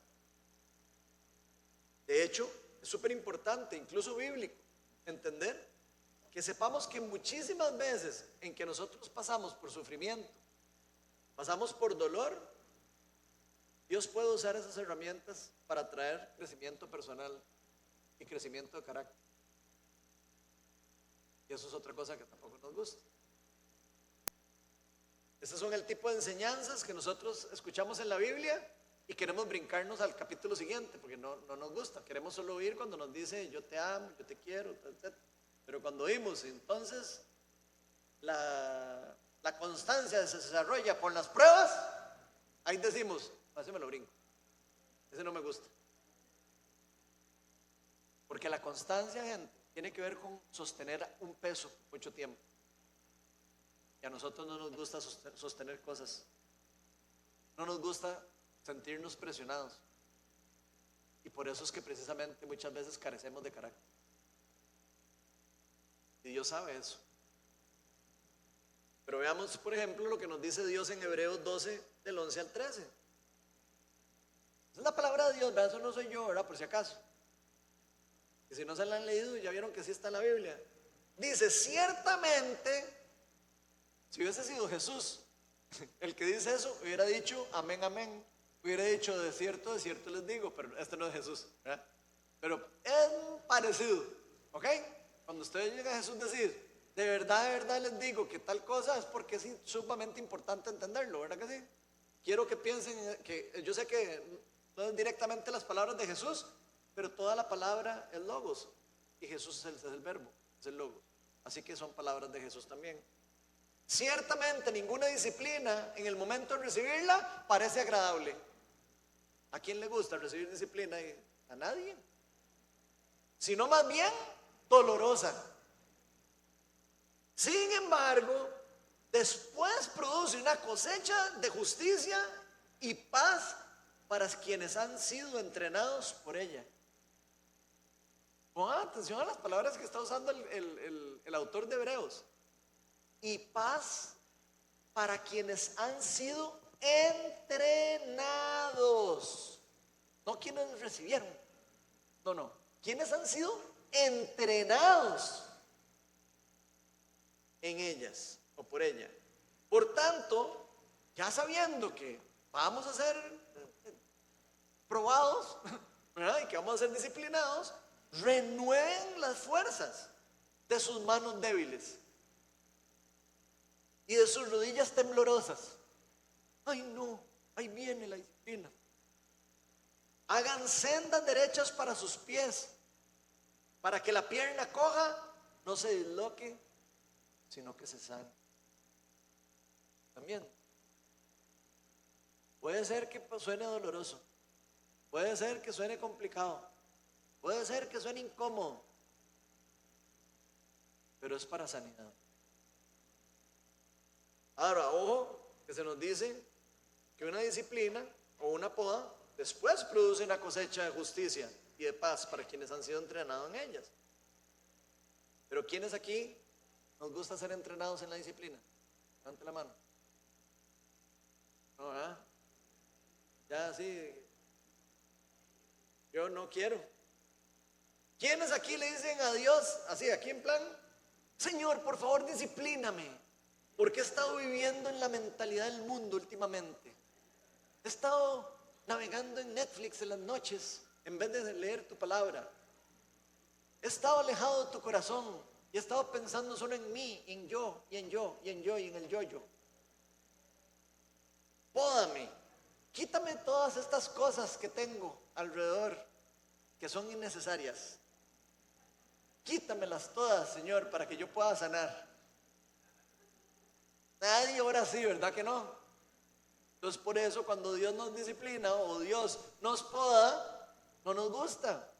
De hecho, es súper importante, incluso bíblico, entender que sepamos que muchísimas veces en que nosotros pasamos por sufrimiento, pasamos por dolor, Dios puede usar esas herramientas para traer crecimiento personal y crecimiento de carácter. Y eso es otra cosa que tampoco nos gusta. Estos son el tipo de enseñanzas que nosotros escuchamos en la Biblia y queremos brincarnos al capítulo siguiente porque no nos gusta. Queremos solo oír cuando nos dice yo te amo, yo te quiero, etc. Pero cuando oímos entonces la constancia se desarrolla por las pruebas, ahí decimos, ese me lo brinco, ese no me gusta. Porque la constancia, gente, tiene que ver con sostener un peso mucho tiempo. Y a nosotros no nos gusta sostener cosas. No nos gusta sentirnos presionados. Y por eso es que precisamente muchas veces carecemos de carácter. Y Dios sabe eso. Pero veamos, por ejemplo, lo que nos dice Dios en Hebreos 12, del 11 al 13. Esa es la palabra de Dios, ¿verdad? Eso no soy yo, ¿verdad? Por si acaso. Y si no se la han leído, ya vieron que sí está en la Biblia. Dice, ciertamente, si hubiese sido Jesús el que dice eso, hubiera dicho, amén, amén. Hubiera dicho, de cierto les digo, pero este no es Jesús, ¿verdad? Pero es parecido, ¿ok? Cuando ustedes llegan a Jesús decir, de verdad les digo que tal cosa, es porque es sumamente importante entenderlo, ¿verdad que sí? Quiero que piensen, que yo sé que no es directamente las palabras de Jesús, pero toda la palabra es logos, y Jesús es el verbo, es el logos. Así que son palabras de Jesús también. Ciertamente ninguna disciplina en el momento de recibirla parece agradable. ¿A quién le gusta recibir disciplina? A nadie. sino más bien dolorosa. Sin embargo, después produce una cosecha de justicia y paz para quienes han sido entrenados por ella. Pongan atención a las palabras que está usando el autor de Hebreos. Y paz para quienes han sido entrenados. No quienes recibieron. No. Quienes han sido entrenados en ellas o por ella. Por tanto, ya sabiendo que vamos a ser probados, ¿verdad? Y que vamos a ser disciplinados, renueven las fuerzas de sus manos débiles y de sus rodillas temblorosas. Ay no, ahí viene la disciplina. Hagan sendas derechas para sus pies, para que la pierna coja no se disloque, sino que se sane. También puede ser que suene doloroso, puede ser que suene complicado, puede ser que suene incómodo, pero es para sanidad. Ahora, ojo, que se nos dice que una disciplina o una poda después produce una cosecha de justicia y de paz para quienes han sido entrenados en ellas. Pero ¿quiénes aquí nos gusta ser entrenados en la disciplina? Levante la mano. No, ¿verdad? Ya sí. Yo no quiero. ¿Quiénes aquí le dicen a Dios, así, aquí en plan, Señor, por favor, disciplíname, porque he estado viviendo en la mentalidad del mundo últimamente? He estado navegando en Netflix en las noches en vez de leer tu palabra. He estado alejado de tu corazón y he estado pensando solo en mí, en yo, y en yo, y en yo, y en el yo-yo. Pódame, quítame todas estas cosas que tengo alrededor que son innecesarias. Quítamelas todas, Señor, para que yo pueda sanar. Nadie ora así, ¿verdad que no? Entonces por eso cuando Dios nos disciplina o Dios nos poda, no nos gusta.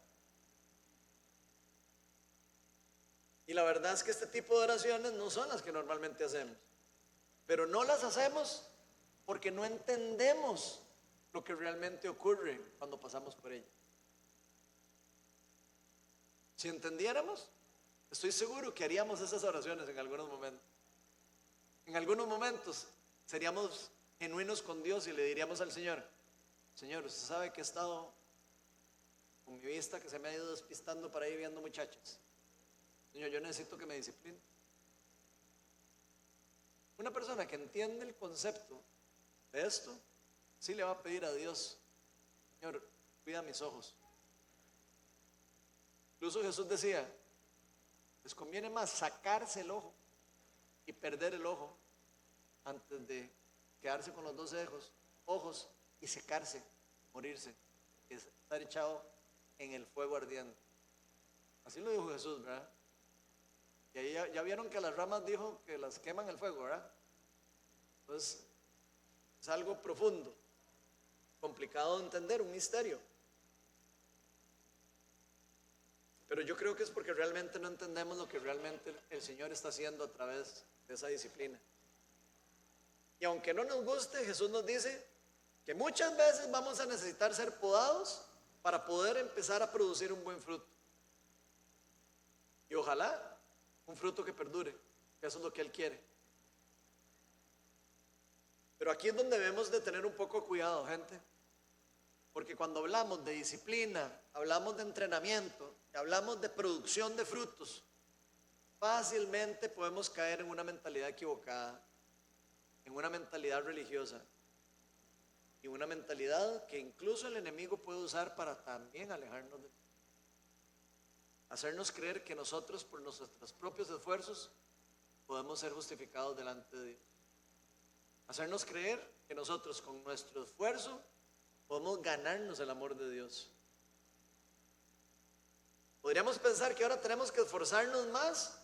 Y la verdad es que este tipo de oraciones no son las que normalmente hacemos. Pero no las hacemos porque no entendemos lo que realmente ocurre cuando pasamos por ella. Si entendiéramos, estoy seguro que haríamos esas oraciones en algunos momentos. En algunos momentos seríamos genuinos con Dios y le diríamos al Señor, Señor, usted sabe que he estado con mi vista que se me ha ido despistando para ir viendo muchachas. Señor, yo necesito que me discipline. Una persona que entiende el concepto de esto, sí le va a pedir a Dios, Señor, cuida mis ojos. Incluso Jesús decía, les conviene más sacarse el ojo y perder el ojo antes de quedarse con los dos ojos y secarse, morirse, y estar echado en el fuego ardiente. Así lo dijo Jesús, ¿verdad? Y ahí ya vieron que las ramas dijo que las queman el fuego, ¿verdad? Entonces, es algo profundo, complicado de entender, un misterio. Pero yo creo que es porque realmente no entendemos lo que realmente el Señor está haciendo a través de esa disciplina. Y aunque no nos guste, Jesús nos dice que muchas veces vamos a necesitar ser podados para poder empezar a producir un buen fruto. Y ojalá un fruto que perdure, que eso es lo que Él quiere. Pero aquí es donde debemos de tener un poco cuidado, gente. Porque cuando hablamos de disciplina, hablamos de entrenamiento, hablamos de producción de frutos, fácilmente podemos caer en una mentalidad equivocada, en una mentalidad religiosa y una mentalidad que incluso el enemigo puede usar para también alejarnos de Dios. Hacernos creer que nosotros por nuestros propios esfuerzos podemos ser justificados delante de Dios. Hacernos creer que nosotros con nuestro esfuerzo podemos ganarnos el amor de Dios. Podríamos pensar que ahora tenemos que esforzarnos más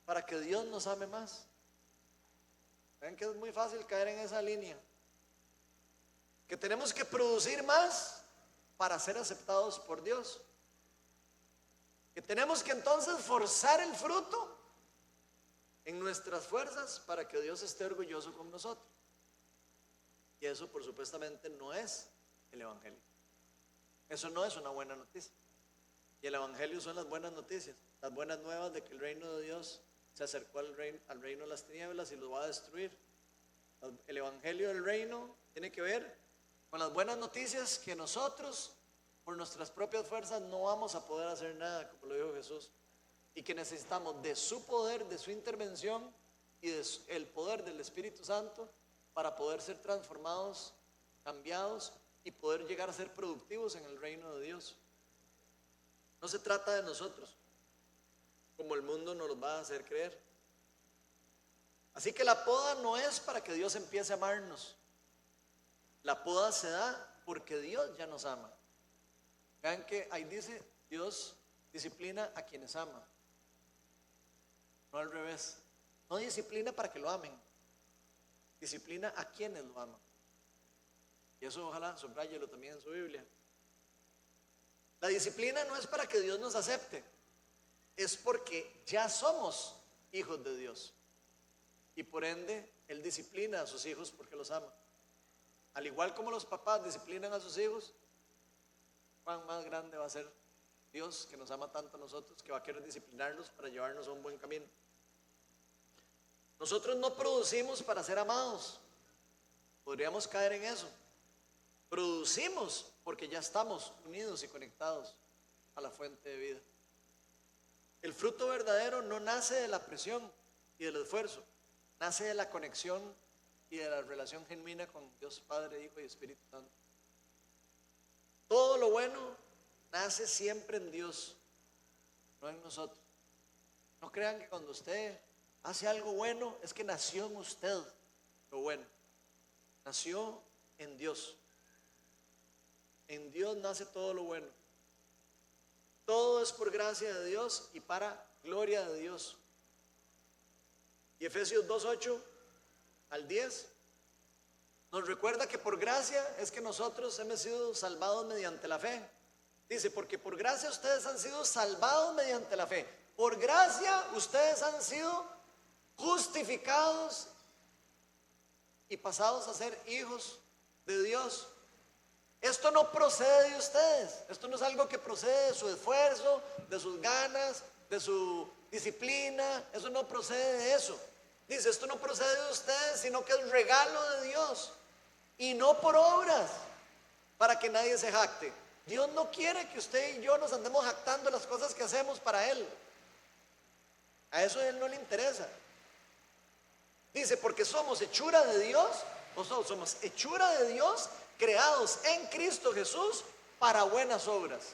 para que Dios nos ame más. Ven que es muy fácil caer en esa línea. Que tenemos que producir más para ser aceptados por Dios. Que tenemos que entonces forzar el fruto en nuestras fuerzas para que Dios esté orgulloso con nosotros. Y eso por supuestamente no es el Evangelio. Eso no es una buena noticia. Y el Evangelio son las buenas noticias, las buenas nuevas de que el reino de Dios se acercó al reino de las tinieblas y lo va a destruir. El Evangelio del reino tiene que ver con las buenas noticias que nosotros, por nuestras propias fuerzas, no vamos a poder hacer nada, como lo dijo Jesús, y que necesitamos de su poder, de su intervención y del poder del Espíritu Santo para poder ser transformados, cambiados y poder llegar a ser productivos en el reino de Dios. No se trata de nosotros, como el mundo nos lo va a hacer creer. Así que la poda no es para que Dios empiece a amarnos. La poda se da porque Dios ya nos ama. Vean que ahí dice, Dios disciplina a quienes ama. No al revés. No disciplina para que lo amen. Disciplina a quienes lo aman. Y eso ojalá subráyelo también en su Biblia. La disciplina no es para que Dios nos acepte. Es porque ya somos hijos de Dios. Y por ende, Él disciplina a sus hijos porque los ama. Al igual como los papás disciplinan a sus hijos, ¿cuán más grande va a ser Dios, que nos ama tanto a nosotros, que va a querer disciplinarnos para llevarnos a un buen camino? Nosotros no producimos para ser amados. Podríamos caer en eso. Producimos porque ya estamos unidos y conectados a la fuente de vida. El fruto verdadero no nace de la presión y del esfuerzo, nace de la conexión y de la relación genuina con Dios Padre, Hijo y Espíritu Santo. Todo lo bueno nace siempre en Dios, no en nosotros. No crean que cuando usted hace algo bueno es que nació en usted lo bueno. Nació en Dios. En Dios nace todo lo bueno. Todo es por gracia de Dios y para gloria de Dios. Y Efesios 2:8 al 10 nos recuerda que por gracia es que nosotros hemos sido salvados mediante la fe. Dice, porque por gracia ustedes han sido salvados mediante la fe. Por gracia ustedes han sido justificados y pasados a ser hijos de Dios. Esto no procede de ustedes. Esto no es algo que procede de su esfuerzo, de sus ganas, de su disciplina. Eso no procede de eso. Dice, esto no procede de ustedes, sino que es regalo de Dios. Y no por obras, para que nadie se jacte. Dios no quiere que usted y yo nos andemos jactando de las cosas que hacemos para Él. A eso a Él no le interesa. Dice, porque somos hechura de Dios, nosotros somos hechura de Dios, creados en Cristo Jesús para buenas obras.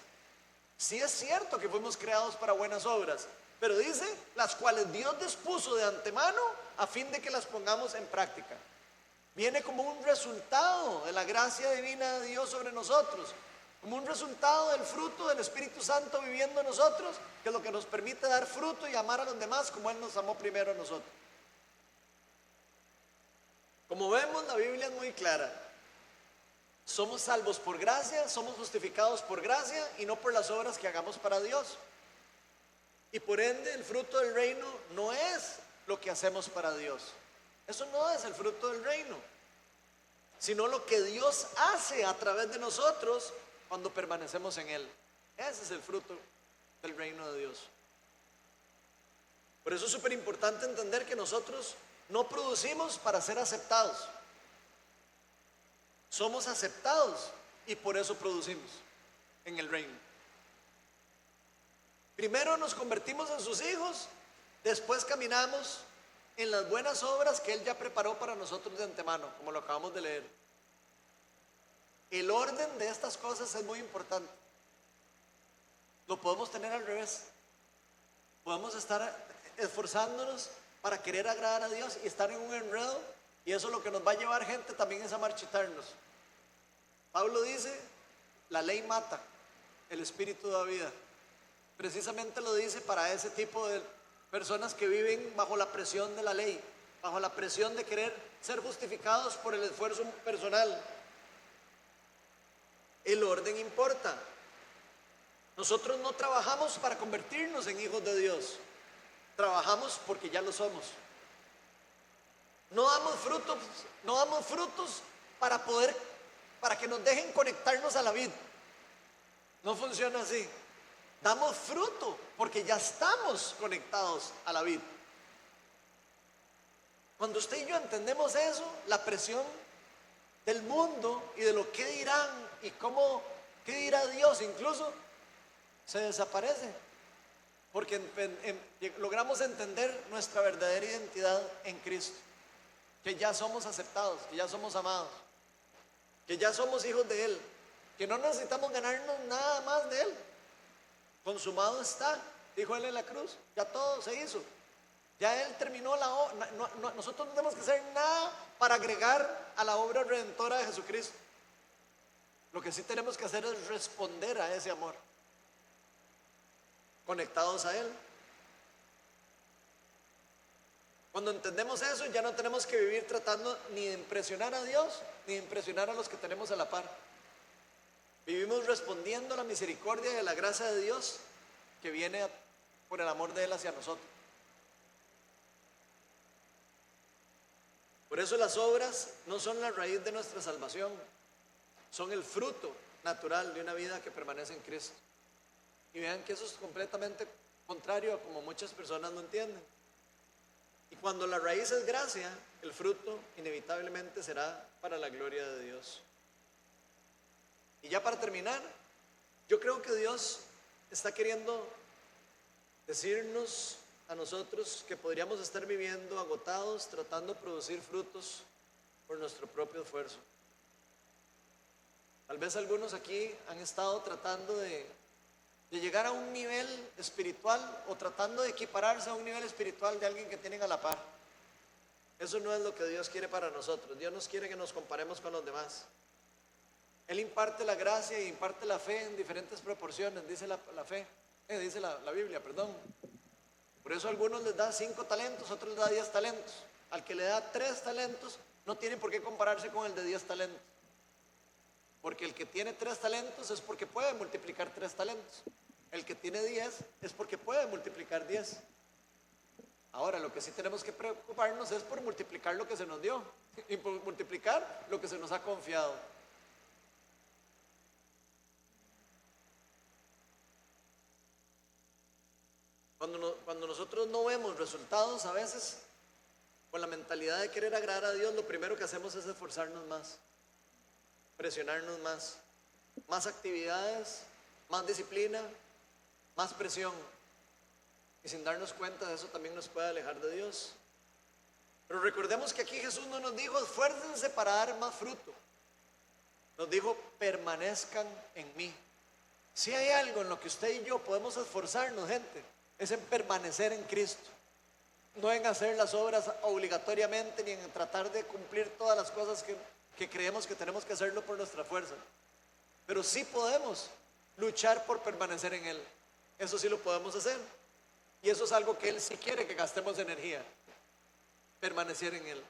Sí es cierto que fuimos creados para buenas obras, pero dice, las cuales Dios dispuso de antemano a fin de que las pongamos en práctica. Viene como un resultado de la gracia divina de Dios sobre nosotros, como un resultado del fruto del Espíritu Santo viviendo en nosotros, que es lo que nos permite dar fruto y amar a los demás como Él nos amó primero a nosotros. Como vemos, la Biblia es muy clara. Somos salvos por gracia, somos justificados por gracia y no por las obras que hagamos para Dios. Y por ende, el fruto del reino no es lo que hacemos para Dios. Eso no es el fruto del reino, sino lo que Dios hace a través de nosotros cuando permanecemos en Él. Ese es el fruto del reino de Dios. Por eso es súper importante entender que nosotros no producimos para ser aceptados. Somos aceptados y por eso producimos en el reino. Primero nos convertimos en sus hijos, después caminamos en las buenas obras que Él ya preparó para nosotros de antemano, como lo acabamos de leer. El orden de estas cosas es muy importante. Lo podemos tener al revés. Podemos estar esforzándonos para querer agradar a Dios y estar en un enredo, y eso lo que nos va a llevar, gente, también es a marchitarnos. Pablo dice, la ley mata, el espíritu da vida. Precisamente lo dice para ese tipo de personas que viven bajo la presión de la ley, bajo la presión de querer ser justificados por el esfuerzo personal. El orden importa. Nosotros no trabajamos para convertirnos en hijos de Dios. Trabajamos porque ya lo somos. No damos frutos para que nos dejen conectarnos a la vid. No funciona así. Damos fruto porque ya estamos conectados a la vid. Cuando usted y yo entendemos eso, la presión del mundo y de lo que dirán y qué dirá Dios incluso, se desaparece. Porque logramos entender nuestra verdadera identidad en Cristo. Que ya somos aceptados, que ya somos amados, que ya somos hijos de Él, que no necesitamos ganarnos nada más de Él. Consumado está, dijo Él en la cruz, ya todo se hizo. Ya Él terminó la obra. Nosotros no tenemos que hacer nada para agregar a la obra redentora de Jesucristo. Lo que sí tenemos que hacer es responder a ese amor, conectados a Él. Cuando entendemos eso, ya no tenemos que vivir tratando ni de impresionar a Dios, ni de impresionar a los que tenemos a la par. Vivimos respondiendo a la misericordia y a la gracia de Dios que viene por el amor de Él hacia nosotros. Por eso las obras no son la raíz de nuestra salvación, son el fruto natural de una vida que permanece en Cristo. Y vean que eso es completamente contrario a como muchas personas lo entienden. Y cuando la raíz es gracia, el fruto inevitablemente será para la gloria de Dios. Y ya para terminar, yo creo que Dios está queriendo decirnos a nosotros que podríamos estar viviendo agotados, tratando de producir frutos por nuestro propio esfuerzo. Tal vez algunos aquí han estado tratando de llegar a un nivel espiritual o tratando de equipararse a un nivel espiritual de alguien que tienen a la par. Eso no es lo que Dios quiere para nosotros. Dios nos quiere que nos comparemos con los demás. Él imparte la gracia y imparte la fe en diferentes proporciones, dice dice la Biblia, perdón. Por eso a algunos les da 5 talentos, a otros les da 10 talentos. Al que le da 3 talentos no tiene por qué compararse con el de 10 talentos. Porque el que tiene 3 talentos es porque puede multiplicar 3 talentos. El que tiene 10 es porque puede multiplicar 10. Ahora, lo que sí tenemos que preocuparnos es por multiplicar lo que se nos dio y por multiplicar lo que se nos ha confiado. Cuando nosotros no vemos resultados a veces, con la mentalidad de querer agradar a Dios, lo primero que hacemos es esforzarnos más, presionarnos más actividades, más disciplina, más presión. Y sin darnos cuenta de eso también nos puede alejar de Dios. Pero recordemos que aquí Jesús no nos dijo esfuércense para dar más fruto. Nos dijo permanezcan en mí. Si hay algo en lo que usted y yo podemos esforzarnos, gente, es en permanecer en Cristo. No en hacer las obras obligatoriamente, ni en tratar de cumplir todas las cosas que creemos que tenemos que hacerlo por nuestra fuerza. Pero sí podemos luchar por permanecer en Él. Eso sí lo podemos hacer. Y eso es algo que Él sí quiere que gastemos energía. Permanecer en Él.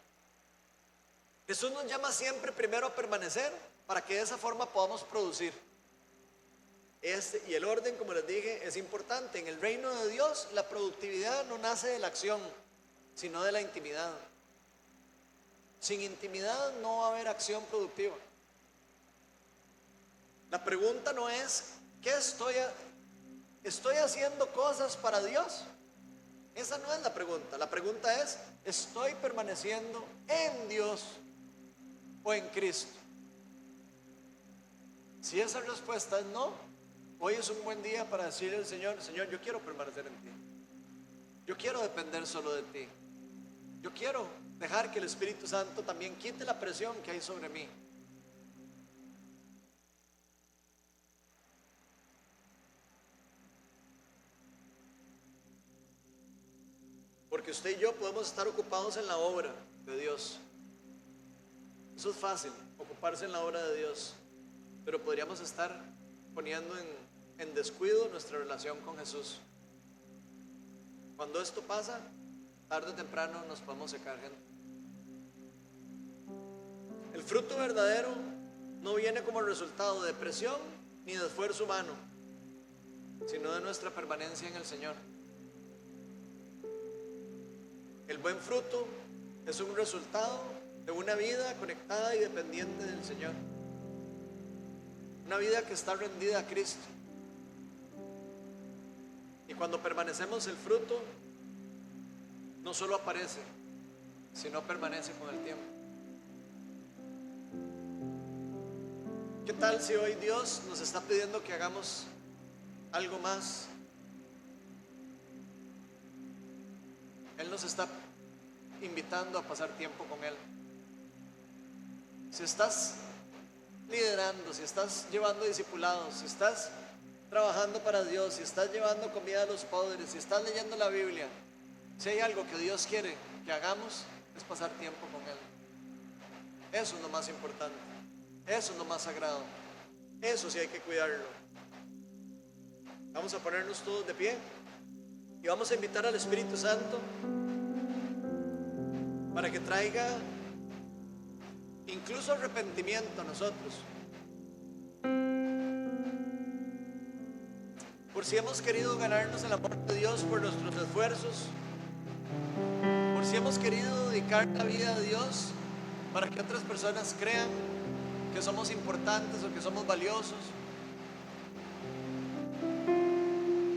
Jesús nos llama siempre primero a permanecer para que de esa forma podamos producir. Y el orden, como les dije, es importante. En el reino de Dios, la productividad no nace de la acción, sino de la intimidad. Sin intimidad no va a haber acción productiva. La pregunta no es, ¿qué estoy haciendo cosas para Dios? Esa no es la pregunta. La pregunta es, ¿estoy permaneciendo en Dios o en Cristo? Si esa respuesta es no, hoy es un buen día para decirle al Señor, Señor, yo quiero permanecer en ti. Yo quiero depender solo de ti. Yo quiero dejar que el Espíritu Santo también quite la presión que hay sobre mí. Porque usted y yo podemos estar ocupados en la obra de Dios. Eso es fácil, ocuparse en la obra de Dios. Pero podríamos estar poniendo en descuido nuestra relación con Jesús. Cuando esto pasa, tarde o temprano nos podemos secar, gente. El fruto verdadero no viene como resultado de presión ni de esfuerzo humano. sino de nuestra permanencia en el Señor. El buen fruto es un resultado de una vida conectada y dependiente del Señor. Una vida que está rendida a Cristo. Y cuando permanecemos, el fruto no solo aparece, sino permanece con el tiempo. ¿Qué tal si hoy Dios nos está pidiendo que hagamos algo más? Él nos está invitando a pasar tiempo con Él. Si estás liderando, si estás llevando discipulados, si estás trabajando para Dios, si estás llevando comida a los pobres, si estás leyendo la Biblia, si hay algo que Dios quiere que hagamos, es pasar tiempo con Él. Eso es lo más importante, eso es lo más sagrado, eso sí hay que cuidarlo. Vamos a ponernos todos de pie y vamos a invitar al Espíritu Santo para que traiga incluso arrepentimiento a nosotros. Por si hemos querido ganarnos el amor de Dios por nuestros esfuerzos, por si hemos querido dedicar la vida a Dios para que otras personas crean que somos importantes o que somos valiosos.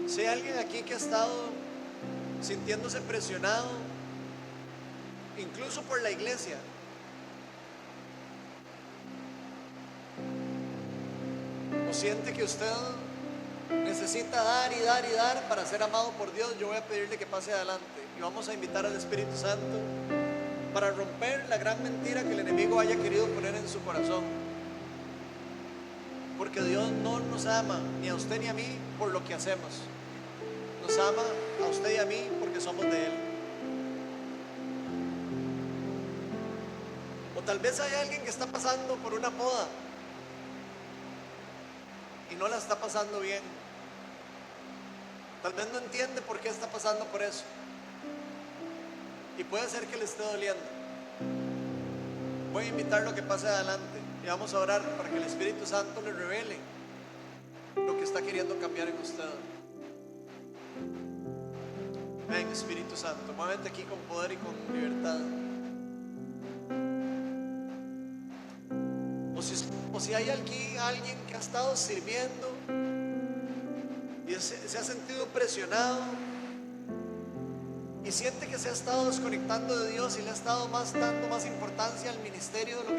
Si hay alguien aquí que ha estado sintiéndose presionado, incluso por la iglesia, o siente que usted necesita dar y dar y dar para ser amado por Dios, yo voy a pedirle que pase adelante y vamos a invitar al Espíritu Santo para romper la gran mentira que el enemigo haya querido poner en su corazón. Porque Dios no nos ama ni a usted ni a mí por lo que hacemos. Nos ama a usted y a mí porque somos de Él. O tal vez hay alguien que está pasando por una poda y no la está pasando bien. Tal vez no entiende por qué está pasando por eso. Y puede ser que le esté doliendo. Voy a invitarlo a que pase adelante y vamos a orar para que el Espíritu Santo le revele lo que está queriendo cambiar en usted. Ven, Espíritu Santo, muévete aquí con poder y con libertad. O si hay aquí alguien que ha estado sirviendo y se ha sentido presionado y siente que se ha estado desconectando de Dios y le ha estado dando más importancia al ministerio de lo que